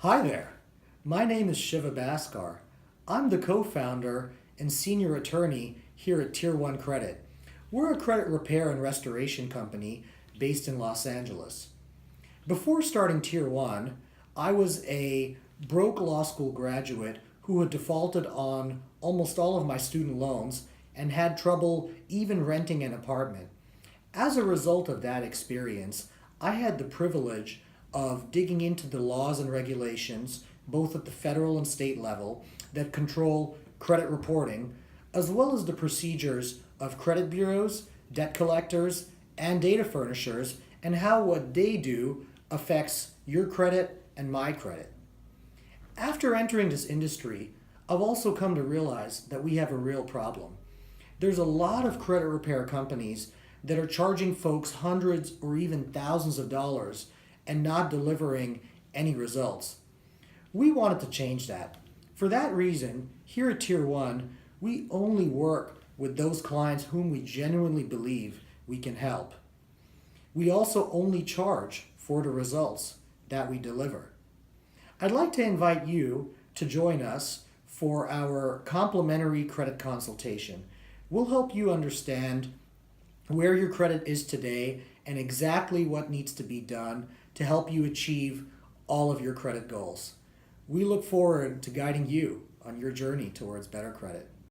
Hi there. My name is Shiva. I'm the co-founder and senior attorney here at TierOne Credit. We're a credit repair and restoration company based in Los Angeles. Before starting TierOne, I was a broke law school graduate who had defaulted on almost all of my student loans and had trouble even renting an apartment. As a result of that experience, I had the privilege of digging into the laws and regulations, both at the federal and state level, that control credit reporting, as well as the procedures of credit bureaus, debt collectors, and data furnishers, and how what they do affects your credit and my credit. After entering this industry, I've also come to realize that we have a real problem. There's a lot of credit repair companies that are charging folks hundreds or even thousands of dollars and not delivering any results. We wanted to change that. For that reason, here at TierOne, we only work with those clients whom we genuinely believe we can help. We also only charge for the results that we deliver. I'd like to invite you to join us for our complimentary credit consultation. We'll help you understand where your credit is today and exactly what needs to be done to help you achieve all of your credit goals. We look forward to guiding you on your journey towards better credit.